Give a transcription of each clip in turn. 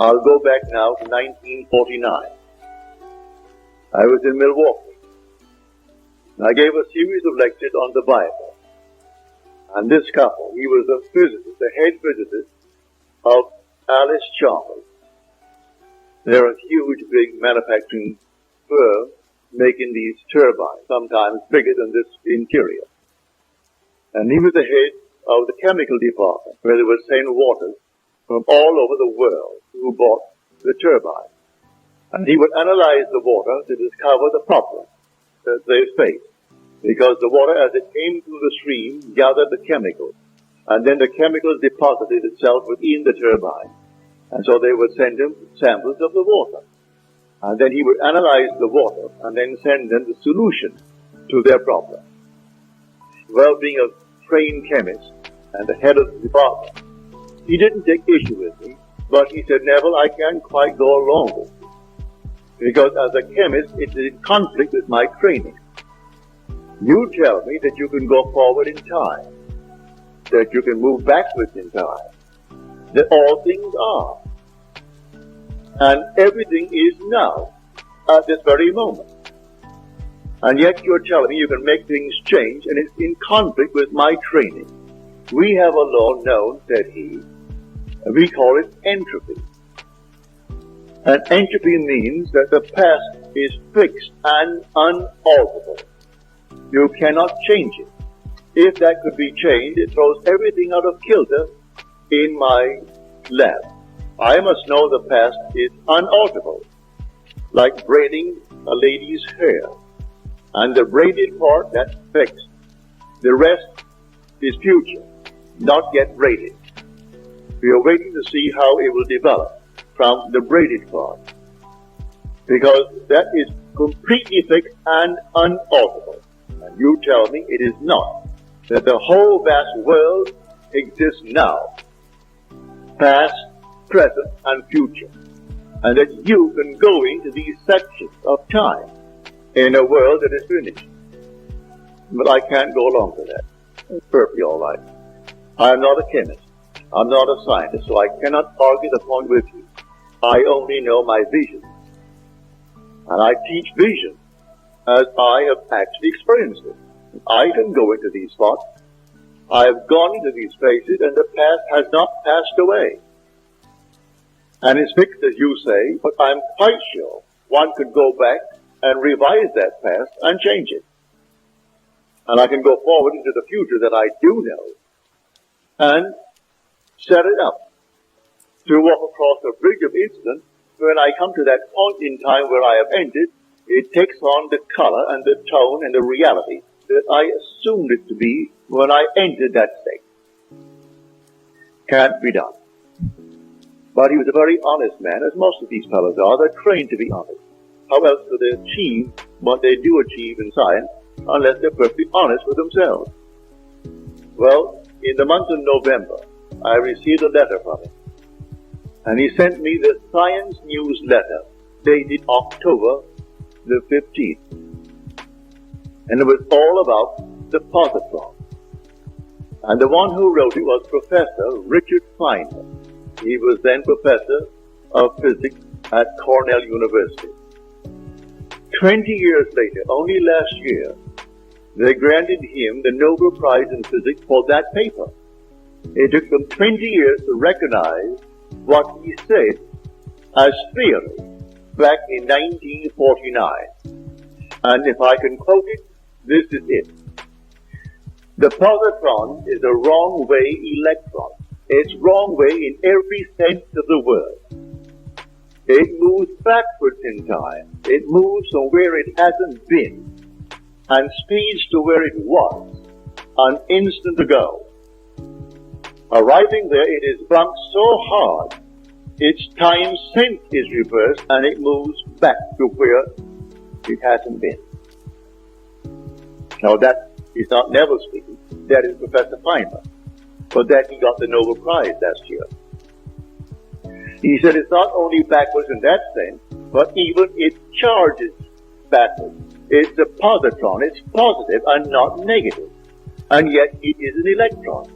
I'll go back now to 1949. I was in Milwaukee. I gave a series of lectures on the Bible. And this couple, he was a physicist, the head physicist of Alice Chalmers. They're a huge, big manufacturing firm making these turbines, sometimes bigger than this interior. And he was the head of the chemical department, where they would send water from all over the world who bought the turbine. And he would analyze the water to discover the problem that they faced. Because the water, as it came through the stream, gathered the chemicals. And then the chemicals deposited itself within the turbine. And so they would send him samples of the water. And then he would analyze the water and then send them the solution to their problem. Well, being a trained chemist and the head of the department, he didn't take issue with me, but he said, Neville, I can't quite go along with you. Because as a chemist, it's in conflict with my training. You tell me that you can go forward in time, that you can move backwards in time, that all things are. And everything is now, at this very moment. And yet you're telling me you can make things change, and it's in conflict with my training. We have a law known, said he, and we call it entropy. And entropy means that the past is fixed and unalterable. You cannot change it. If that could be changed, it throws everything out of kilter in my lab. I must know the past is unalterable, like braiding a lady's hair. And the braided part, that's fixed. The rest is future, not yet braided. We are waiting to see how it will develop from the braided part, because that is completely fixed and unalterable. And you tell me it is not, that the whole vast world exists now, past, present, and future, and that you can go into these sections of time in a world that is finished. But I can't go along with that. It's perfectly all right. I am not a chemist. I'm not a scientist, so I cannot argue the point with you. I only know my vision. And I teach vision as I have actually experienced it. I can go into these spots. I have gone into these places, and the past has not passed away. And it's fixed, as you say, but I'm quite sure one could go back and revise that past and change it. And I can go forward into the future that I do know and set it up to walk across a bridge of incident. When I come to that point in time where I have ended, it takes on the color and the tone and the reality that I assumed it to be when I entered that state. Can't be done. But he was a very honest man, as most of these fellows are. They're trained to be honest. How else do they achieve what they do achieve in science unless they're perfectly honest with themselves? Well, in the month of November, I received a letter from him. And he sent me the Science News letter dated October the 15th. And it was all about the positrons. And the one who wrote it was Professor Richard Feynman. He was then professor of physics at Cornell University. 20 years later, only last year, they granted him the Nobel Prize in Physics for that paper. It took them 20 years to recognize what he said as theory back in 1949. And if I can quote it, this is it. The positron is a wrong-way electron. It's wrong way in every sense of the word. It moves backwards in time. It moves from where it hasn't been and speeds to where it was an instant ago. Arriving there, it is bumped so hard, its time sense is reversed and it moves back to where it hasn't been. Now that is not Neville speaking, that is Professor Feynman. For that he got the Nobel Prize last year. He said it's not only backwards in that sense, but even it charges backwards. It's a positron, it's positive and not negative. And yet it is an electron.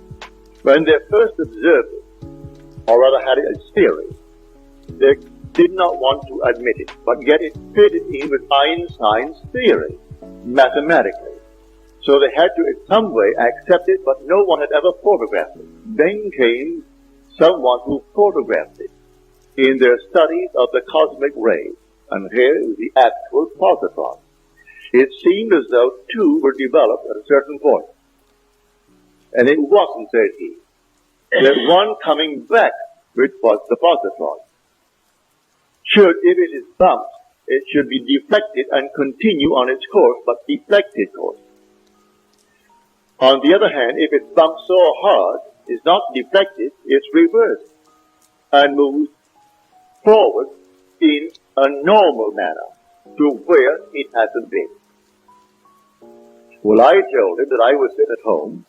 When they first observed it, or rather had it as theory, They did not want to admit it, but yet it fitted in with Einstein's theory, mathematically. So they had to in some way accept it, but no one had ever photographed it. Then came someone who photographed it in their studies of the cosmic rays. And here is the actual positron. It seemed as though two were developed at a certain point. And it wasn't, said he. There's one coming back, which was the positron. If it is bumped, it should be deflected and continue on its course, but deflected course. On the other hand, if it's bumped so hard, it's not deflected, it's reversed and moves forward in a normal manner to where it hasn't been. Well, I told him that I would sit at home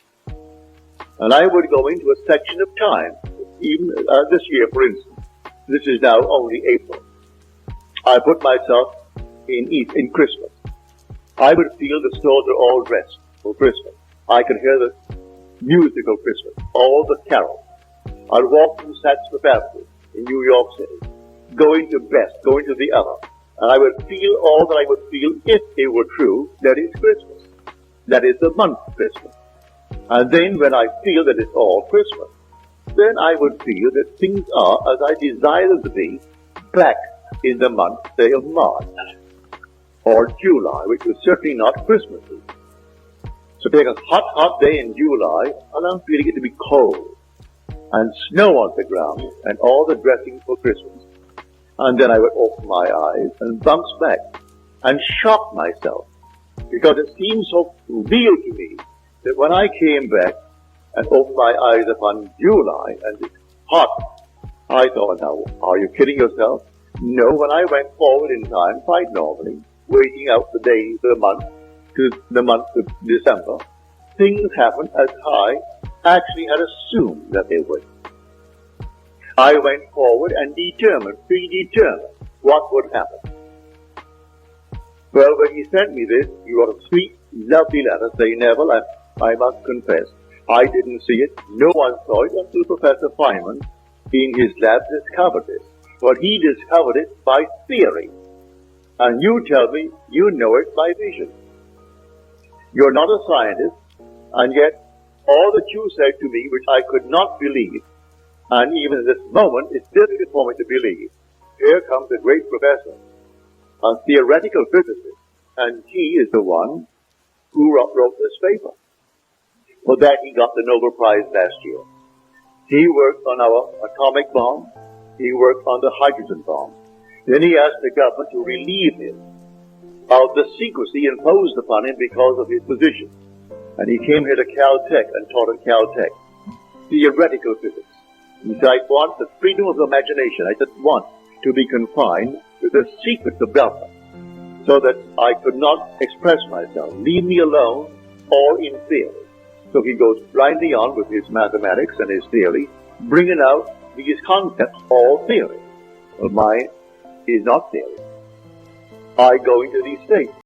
and I would go into a section of time, even this year, for instance. This is now only April. I put myself in Christmas. I would feel the stores are all dressed for Christmas. I could hear the music of Christmas, all the carols. I'd walk through Saks Fifth Avenue in New York City, going to Best, going to the other, and I would feel all that I would feel if it were true that it's Christmas. That is the month of Christmas. And then when I feel that it's all Christmas, then I would feel that things are as I desire them to be back in the month, say, of March or July, which was certainly not Christmassy. So take a hot day in July, and I'm feeling it to be cold, and snow on the ground, and all the dressing for Christmas. And then I would open my eyes and bounce back and shock myself, because it seemed so real to me that when I came back and opened my eyes upon July and it's hot, I thought, now, are you kidding yourself? No, when I went forward in time, quite normally, waiting out the days of the month to the month of December, things happened as I actually had assumed that they would. I went forward and predetermined what would happen. Well, when he sent me this, he wrote a sweet, lovely letter saying, Neville, I must confess, I didn't see it. No one saw it until Professor Feynman in his lab discovered it. But he discovered it by theory. And you tell me you know it by vision. You're not a scientist, and yet all that you said to me, which I could not believe, and even at this moment it's difficult for me to believe, here comes a great professor, a theoretical physicist, and he is the one who wrote this paper. For that he got the Nobel Prize last year. He worked on our atomic bomb. He worked on the hydrogen bomb. Then he asked the government to relieve him of the secrecy imposed upon him because of his position. And he came here to Caltech and taught at Caltech theoretical physics. He said, I want the freedom of imagination. I just want to be confined with the secrets of government so that I could not express myself. Leave me alone or in theory. So he goes blindly on with his mathematics and his theory, bringing out these concepts, all theory. Well, mine is not theory. I go into these states.